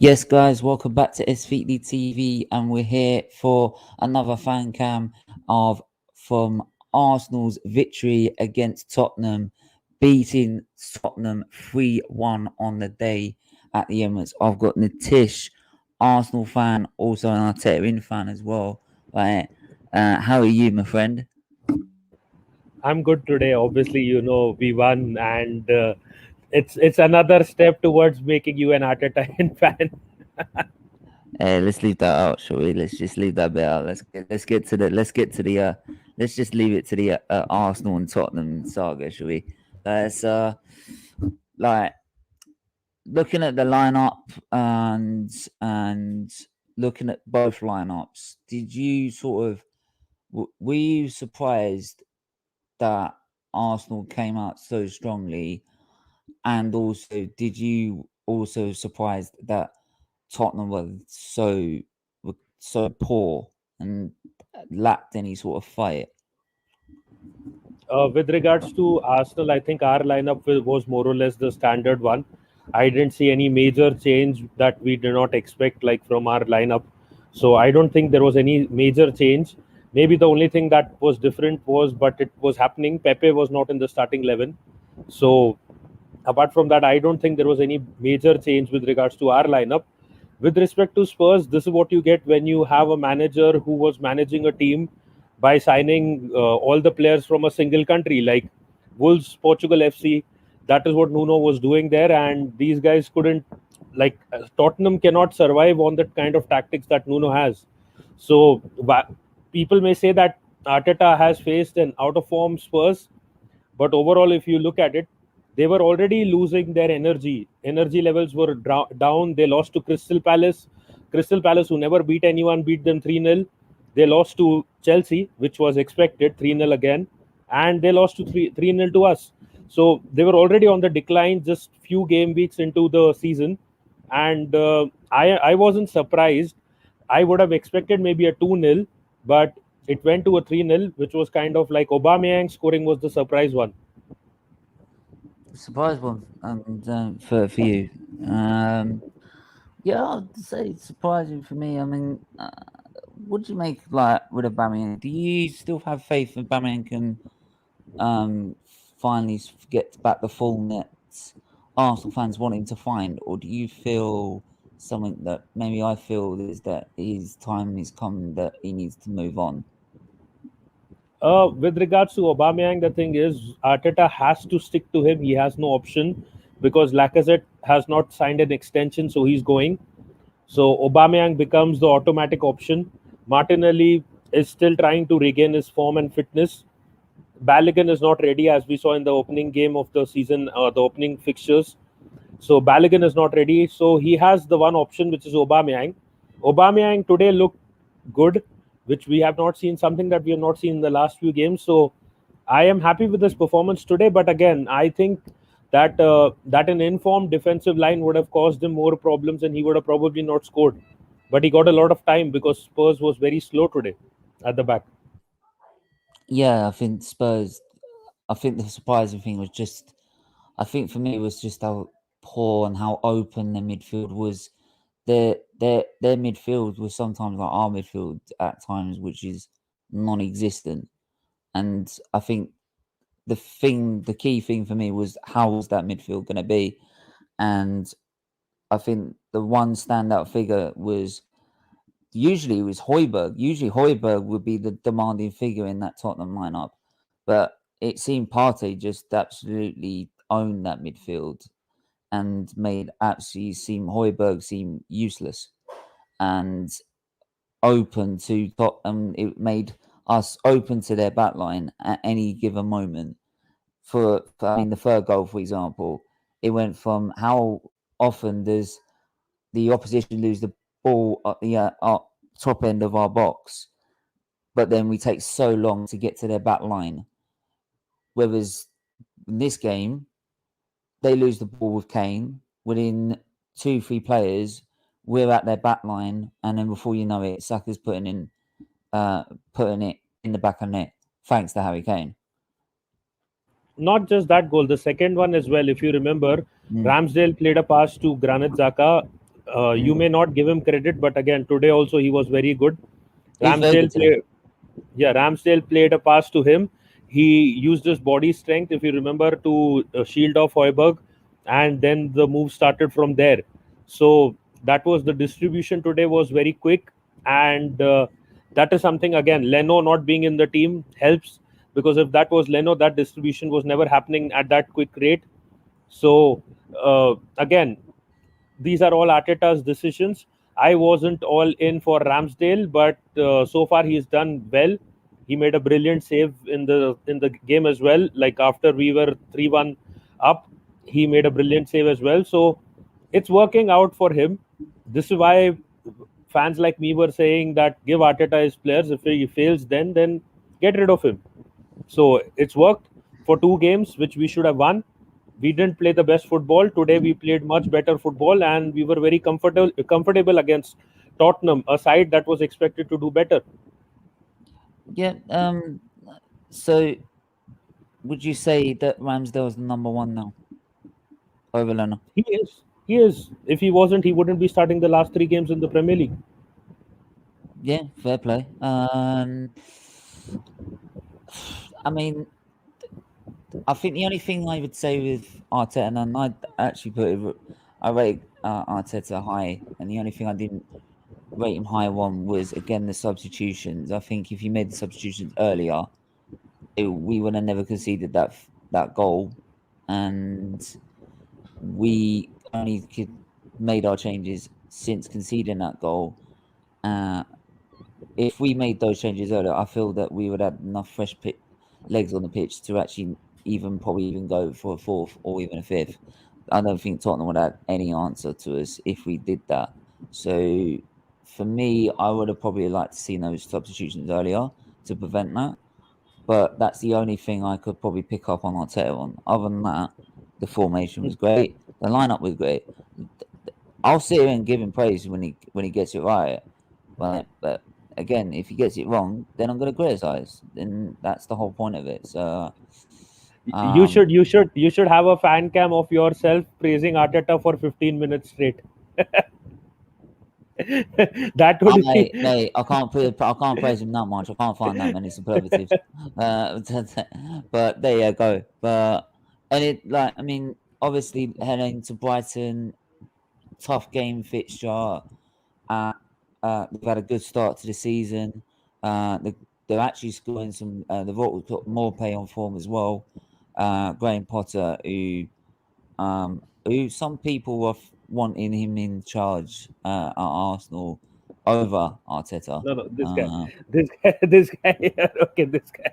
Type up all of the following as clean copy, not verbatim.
Yes, guys, welcome back to SFeatleyTV, and we're here for another fan cam of from Arsenal's victory against Tottenham, beating Tottenham 3-1 on the day at the Emirates. I've got Nitesh, Arsenal fan, also an Arteta fan as well. Right, how are you, my friend? I'm good today. Obviously, we won, and it's another step towards making you an Arteta fan. Let's leave that out, shall we? Let's just leave that bit out. Let's just leave it to the Arsenal and Tottenham saga, shall we? Let's like looking at the lineup and looking at both lineups. Did you sort of were you surprised that Arsenal came out so strongly, and also did you also surprised that Tottenham were so poor and lacked any sort of fight? With regards to Arsenal, I think our lineup was more or less the standard one. I didn't see any major change that we did not expect, like from our lineup. So I don't think there was any major change. Maybe the only thing that was different was, but it was happening. Pepe was not in the starting 11. So apart from that, I don't think there was any major change with regards to our lineup. With respect to Spurs, this is what you get when you have a manager who was managing a team by signing all the players from a single country, like Wolves, Portugal FC. That is what Nuno was doing there, and these guys couldn't. Tottenham cannot survive on that kind of tactics that Nuno has. So people may say that Arteta has faced an out of form Spurs, but overall, if you look at it, they were already losing their energy. Energy levels were down. They lost to Crystal Palace. Crystal Palace, who never beat anyone, beat them 3-0. They lost to Chelsea, which was expected, 3-0 again. And they lost to 3-0 to us. So they were already on the decline just few game weeks into the season. And I wasn't surprised. I would have expected maybe a 2-0, but it went to a 3-0, which was kind of like Aubameyang scoring was the surprise one. Surprise one, and for you, yeah, I'd say it's surprising for me. I mean, what do you make like with Aubameyang? Do you still have faith in Aubameyang can finally get back the form that Arsenal fans want him to find, or do you feel something that maybe I feel is that his time is come that he needs to move on? With regards to Aubameyang, the thing is Arteta has to stick to him. He has no option because Lacazette has not signed an extension, so he's going. So Aubameyang becomes the automatic option. Martinelli is still trying to regain his form and fitness. Balogun is not ready, as we saw in the opening game of the season, the opening fixtures. So Balogun is not ready. So he has the one option, which is Aubameyang. Aubameyang today looked good, which we have not seen, something that we have not seen in the last few games. So I am happy with this performance today. But again, I think that an informed defensive line would have caused him more problems, and he would have probably not scored. But he got a lot of time because Spurs was very slow today at the back. Yeah, I think Spurs. I think the surprising thing was just, I think for me it was just how poor and how open their midfield was. Their midfield was sometimes like our midfield at times, which is non-existent. And I think the key thing for me was how was that midfield going to be, and I think the one standout figure was usually it was Højbjerg. Usually Højbjerg would be the demanding figure in that Tottenham lineup, but it seemed Partey just absolutely owned that midfield and made absolutely Højbjerg seem useless and open to Tottenham. It made us open to their backline at any given moment. I mean, the third goal, for example, it went from how often does the opposition lose the ball at the top end of our box, but then we take so long to get to their back line. Whereas in this game, they lose the ball with Kane within 2-3 players. We're at their back line, and then before you know it, Saka's putting it in the back of net, thanks to Harry Kane. Not just that goal, the second one as well. If you remember, Ramsdale played a pass to Granit Xhaka. You may not give him credit, but again, today also he was very good. He was very good Ramsdale today. played. Yeah, Ramsdale played a pass to him. He used his body strength, if you remember, to shield off Hoiberg, and then the move started from there. So that was the distribution today was very quick, and that is something again. Leno not being in the team helps, because if that was Leno, that distribution was never happening at that quick rate. So again, these are all Arteta's decisions. I wasn't all in for Ramsdale, but so far he's done well. He made a brilliant save in the game as well. Like after we were 3-1 up, he made a brilliant save as well. So it's working out for him. This is why fans like me were saying that give Arteta his players. If he fails, then get rid of him. So it's worked for 2 games, which we should have won. We didn't play the best football. Today we played much better football, and we were very comfortable against Tottenham, a side that was expected to do better. Yeah. So, would you say that Ramsdale is the number one now over Leno? He is. He is. If he wasn't, he wouldn't be starting the last 3 games in the Premier League. Yeah, fair play. I mean, I think the only thing I would say with Arteta, and I actually I rate Arteta high, and the only thing I didn't rate him high on was again the substitutions. I think if you made the substitutions earlier, we would have never conceded that goal, and we only made our changes since conceding that goal. If we made those changes earlier, I feel that we would have enough fresh legs on the pitch to actually probably even go for a fourth or even a fifth. I don't think Tottenham would have any answer to us if we did that. So for me, I would have probably liked to see those substitutions earlier to prevent that. But that's the only thing I could probably pick up on Arteta on. Other than that, the formation was great. The lineup was great. I'll sit here and give him praise when he gets it right. But again, if he gets it wrong, then I'm going to criticize. Then that's the whole point of it. So You should have a fan cam of yourself praising Arteta for 15 minutes straight. That would be. mate, I can't praise him that much. I can't find that many superlatives. But there you go. And I mean, obviously heading to Brighton, tough game fixture. They've had a good start to the season. They're actually scoring some. They've got more pay on form as well. Graham Potter, who some people were wanting him in charge at Arsenal over Arteta. No, this guy. Okay, this guy.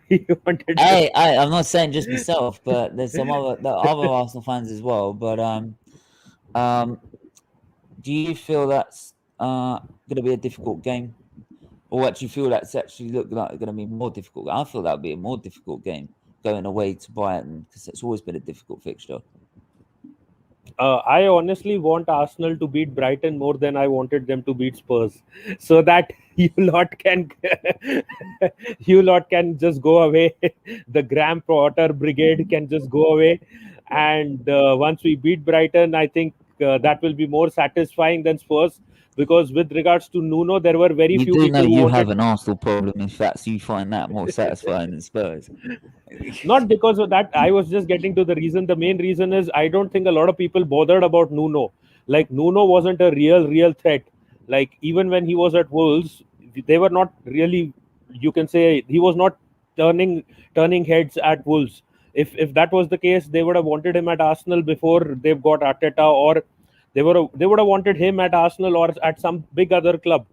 He wanted. I'm not saying just myself, but there's some other Arsenal fans as well. But do you feel that's going to be a difficult game, or actually feel that's actually look like going to be more difficult? I feel that would be a more difficult game going away to Brighton, because it's always been a difficult fixture. I honestly want Arsenal to beat Brighton more than I wanted them to beat Spurs, so that you lot can just go away. The Graham Potter brigade can just go away, and once we beat Brighton, I think that will be more satisfying than Spurs. Because with regards to Nuno, there were very few people who you wanted. have an Arsenal problem. In fact, so you find that more satisfying than Spurs. Not because of that. I was just getting to the reason. The main reason is I don't think a lot of people bothered about Nuno. Like Nuno wasn't a real threat. Like even when he was at Wolves, they were not really. You can say he was not turning heads at Wolves. If that was the case, they would have wanted him at Arsenal before they've got Arteta, or they would have wanted him at Arsenal or at some big other club.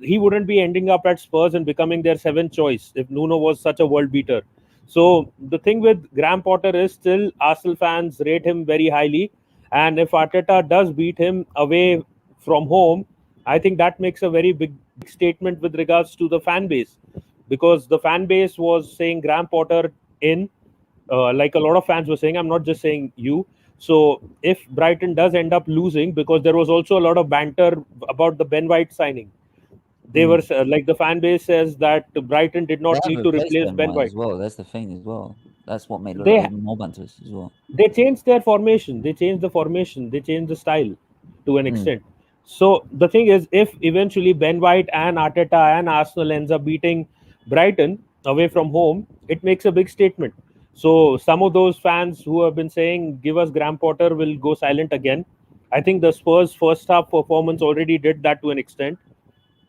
He wouldn't be ending up at Spurs and becoming their 7th choice if Nuno was such a world beater. So the thing with Graham Potter is still Arsenal fans rate him very highly, and if Arteta does beat him away from home, I think that makes a very big statement with regards to the fan base, because the fan base was saying Graham Potter in, like a lot of fans were saying. I'm not just saying you. So if Brighton does end up losing, because there was also a lot of banter about the Ben White signing, they were like, the fan base says that Brighton did not need to replace Ben White as well. That's the thing as well. That's what made they even more banter as well. they changed their formation. They changed the formation. They changed the style. to an Mm. extent. So the thing is, if eventually Ben White and Arteta and Arsenal ends up beating Brighton away from home, it makes a big statement. So some of those fans who have been saying "Give us Graham Potter" will go silent again. I think the Spurs' first half performance already did that to an extent.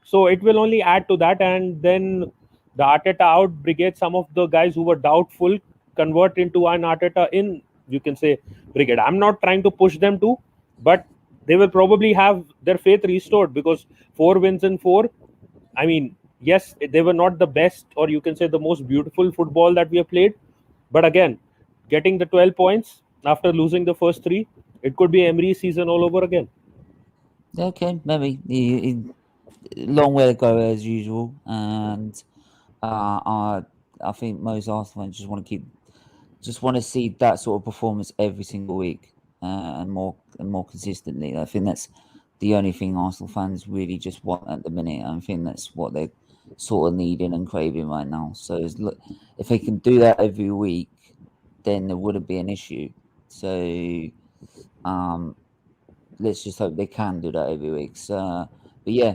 So it will only add to that, and then the Arteta out brigade, some of the guys who were doubtful convert into an Arteta in, you can say, brigade. I'm not trying to push them to, but they will probably have their faith restored because 4 wins in four. I mean, yes, they were not the best, or you can say the most beautiful football that we have played, but again, getting the 12 points after losing the first three, it could be Emery's season all over again. Okay, maybe long way to go as usual, and I think most Arsenal fans just want to see that sort of performance every single week, and more consistently. I think that's the only thing Arsenal fans really just want at the minute. I think that's what they're sort of needing and craving right now. So if they can do that every week, then there wouldn't be an issue. So um, let's just hope they can do that every week. So, but yeah,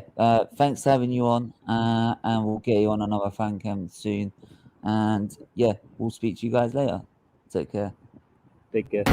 thanks for having you on, and we'll get you on another fan cam soon. And yeah, we'll speak to you guys later. Take care. Take care.